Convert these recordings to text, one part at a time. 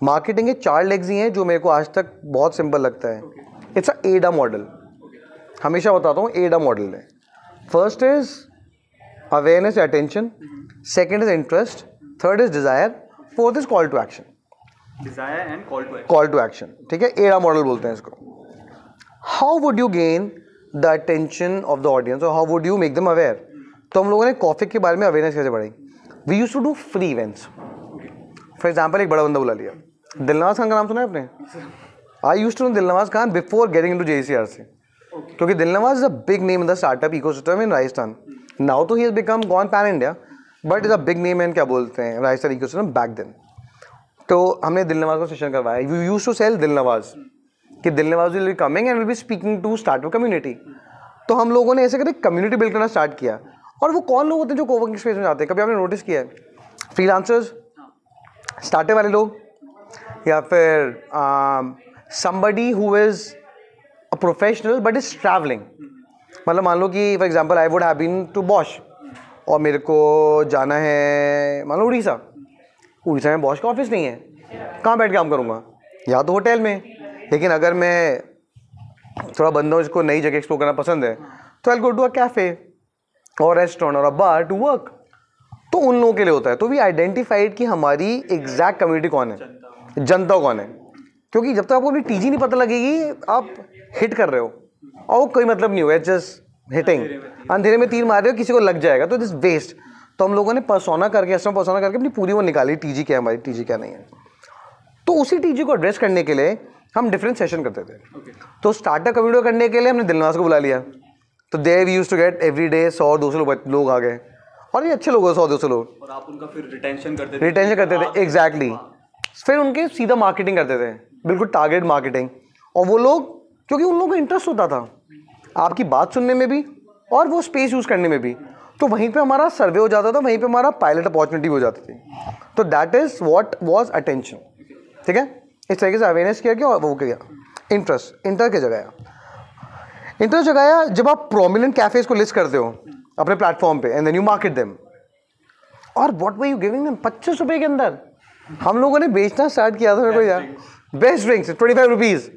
Marketing के 4 legs ही हैं जो मेरे को आज तक बहुत सिंपल लगता है. इट्स अ एडा मॉडल. हमेशा बताता हूँ एडा मॉडल है. First is awareness, attention. Second is interest. Third is desire. Fourth is call to action. Desire and call to action. ठीक है, एडा मॉडल बोलते हैं इसको. How would you gain the attention of the audience और how would you make them aware. तो हम लोगों ने कॉफी के बारे में अवेयरनेस कैसे बढ़ाई. We used to do free events. For example एक बड़ा बंदा बुला लिया. दिलनवाज खान का नाम सुना है आपने. I used to know Dilnawaz Khan before getting into JCRC, क्योंकि Dilnawaz is a big name in the startup ecosystem in Rajasthan. Now तो he has become gone pan India, but is a big name in क्या बोलते हैं राजस्थान इकोसिस्टम बैक देन. तो हमने दिलनवाज को session करवाया. You used to sell Dilnawaz कि Dilnawaz will be coming and will be speaking to startup community. तो हम लोगों ने ऐसे करके कम्युनिटी बिल्ड करना स्टार्ट किया. और वो कौन लोग होते हैं जो कोवर्किंग स्पेस में जाते हैं, कभी आपने नोटिस किया है? फ्रीलांसर्स, स्टार्टअप वाले लोग, या फिर somebody who is a professional but is traveling. मतलब मान लो कि for example I would have been to Bosch और मेरे को जाना है मान लो उड़ीसा. उड़ीसा में बॉश का ऑफिस नहीं है. कहाँ बैठ के काम करूँगा? या तो होटल में. लेकिन अगर मैं थोड़ा बंदा हूँ जिसको नई जगह एक्सप्लोर करना पसंद है, तो आई गो टू अ कैफे और रेस्टोरेंट और अ बार टू वर्क. तो उन लोगों के लिए होता है. तो वी आइडेंटिफाइड कि हमारी एग्जैक्ट कम्युनिटी कौन है, जनता कौन है. क्योंकि जब तक आपको अपनी टीजी नहीं पता लगेगी आप हिट कर रहे हो और कोई मतलब नहीं हुआ, जस्ट हिटिंग. अंधेरे में तीर मार रहे हो, किसी को लग जाएगा तो दिस वेस्ट. तो हम लोगों ने पर्सोना करके पर्सोना करके अपनी पूरी वो निकाली, टीजी क्या है हमारी, टीजी क्या नहीं है. तो उसी टीजी को एड्रेस करने के लिए हम डिफरेंट सेशन करते थे. तो स्टार्टअप का वीडियो करने के लिए हमने दिलनवाज को बुला लिया. तो they we used to get every day 100-200 लोग आ गए. और ये अच्छे लोग हैं, 100-200 लोग. और आप उनका फिर रिटेंशन करते थे. एग्जैक्टली. फिर उनके सीधा मार्केटिंग करते थे, बिल्कुल टारगेट मार्केटिंग. और वो लोग, क्योंकि उन लोगों को इंटरेस्ट होता था आपकी बात सुनने में भी और वो स्पेस यूज़ करने में भी, तो वहीं पे हमारा सर्वे हो जाता था, वहीं पे हमारा पायलट अपॉर्चुनिटी हो जाती थी. तो that is what was attention. ठीक है, इस तरीके से अवेयरनेस किया और वो किया. इंटरेस्ट की जगह इंटरेस्ट जगाया जब आप प्रोमिनेंट कैफेज को लिस्ट करते हो अपने प्लेटफॉर्म पे and then you market them. और what were you giving them? 25 रुपये के अंदर हम लोगों ने बेचना स्टार्ट किया था. मेरे को यार बेस्ट ड्रिंक्स 25 रुपीज़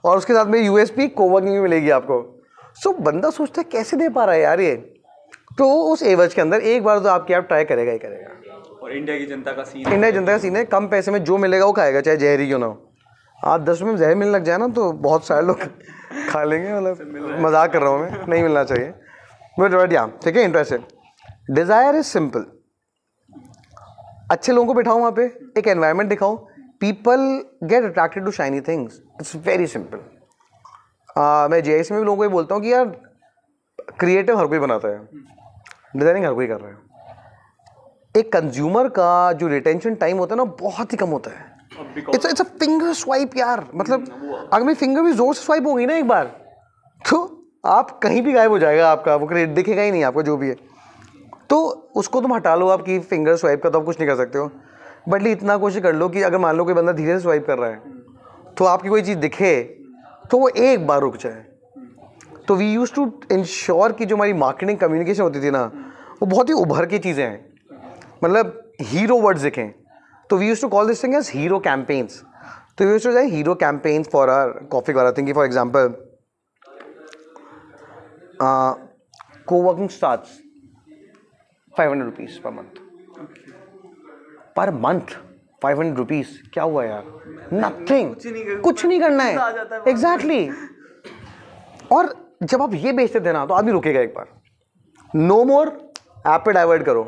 और उसके साथ में USP कोवर्किंग भी मिलेगी आपको. सो बंदा सोचता है कैसे दे पा रहा है यार ये. तो उस एवज के अंदर एक बार तो आपकी आप ट्राई करेगा ही करेगा. और इंडिया की जनता का सीन है, कम पैसे में जो मिलेगा वो खाएगा, चाहे जहर ही क्यों ना हो. आप 10 रुपये में जहर मिलने लग जाए ना तो बहुत सारे लोग खा लेंगे. मतलब मजाक कर रहा हूँ मैं, नहीं मिलना चाहिए. बट या ठीक है. इंटरेस्टेड. Desire is simple. अच्छे लोगों को बिठाओ वहाँ पे, एक एनवायरनमेंट दिखाओ, people get attracted to shiny things. It's very simple. मैं JIC में भी लोगों को ये बोलता हूँ कि यार क्रिएटिव हर कोई बनाता है, डिज़ाइनिंग हर कोई कर रहा है. एक कंज्यूमर का जो रिटेंशन टाइम होता है ना बहुत ही कम होता है. इट्स अ फिंगर स्वाइप यार. मतलब अगर मेरी फिंगर भी जोर से स्वाइप होगी ना एक बार, तो आप कहीं भी गायब हो जाएगा आपका वो क्रेडिट, दिखेगा ही नहीं आपको जो भी है. तो उसको तुम हटा लो आपकी फिंगर स्वाइप का, तो आप कुछ नहीं कर सकते हो. बट इतना कोशिश कर लो कि अगर मान लो कोई बंदा धीरे से स्वाइप कर रहा है तो आपकी कोई चीज़ दिखे तो वो एक बार रुक जाए. तो वी यूज्ड टू इंश्योर कि जो हमारी मार्केटिंग कम्युनिकेशन होती थी ना वो बहुत ही उभर की चीज़ें हैं. मतलब हीरो वर्ड्स दिखें. तो we used to call this thing as hero campaigns. तो we used to say hero campaigns for our coffee वाला thing. For example coworking starts 500 rupees per month 500 rupees. क्या हुआ यार? नथिंग. कुछ नहीं करना है. एग्जैक्टली. और जब आप ये बेचते थे ना तो आदमी रुकेगा एक बार. नो मोर ऐप पे डाइवर्ट करो,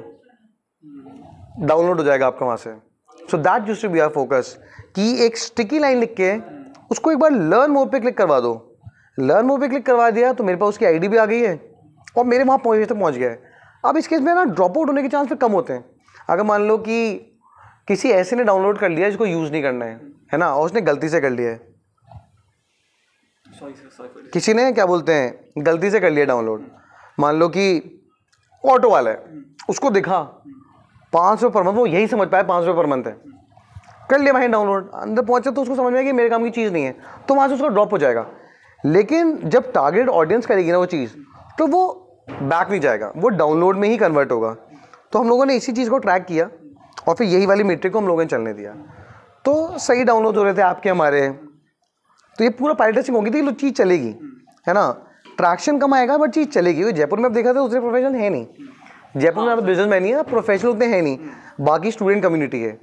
डाउनलोड हो जाएगा आपका वहाँ से. So that used to be our focus कि एक स्टिकी लाइन लिख के उसको एक बार लर्न मोर पे क्लिक करवा दो. लर्न मोर पे क्लिक करवा दिया तो मेरे पास उसकी ID भी आ गई है और मेरे वहाँ पहुँच गया है. अब इस केस में ना ड्रॉप आउट होने के चांस फिर कम होते हैं. अगर मान लो कि किसी ऐसे ने डाउनलोड कर लिया जिसको यूज़ नहीं करना है ना, और उसने गलती से कर लिया है, किसी ने क्या बोलते हैं गलती से कर लिया डाउनलोड. मान लो कि ऑटो वाला है, उसको दिखा 500 पर मंथ, वो यही समझ पाया 500 पर मंथ है, कर लिया भाई डाउनलोड. अंदर पहुंचा तो उसको समझ में आया कि मेरे काम की चीज़ नहीं है, तो वहाँ से उसका ड्रॉप हो जाएगा. लेकिन जब टारगेट ऑडियंस करेगी ना वो चीज़, तो वो बैक नहीं जाएगा, वो डाउनलोड में ही कन्वर्ट होगा. तो हम लोगों ने इसी चीज़ को ट्रैक किया और फिर यही वाली मीट्रिक को हम लोगों ने चलने दिया. तो सही डाउनलोड हो रहे थे आपके हमारे, तो ये पूरा पायलट टेस्टिंग होगी तो चीज़ चलेगी, है ना। ट्रैक्शन कम आएगा बट चीज़ चलेगी। जयपुर में आप देखा था दूसरे प्रोफेशन है नहीं, जयपुर में आप बिजनेसमैन ही है, प्रोफेशनल उतने हैं नहीं, बाकी स्टूडेंट कम्युनिटी है।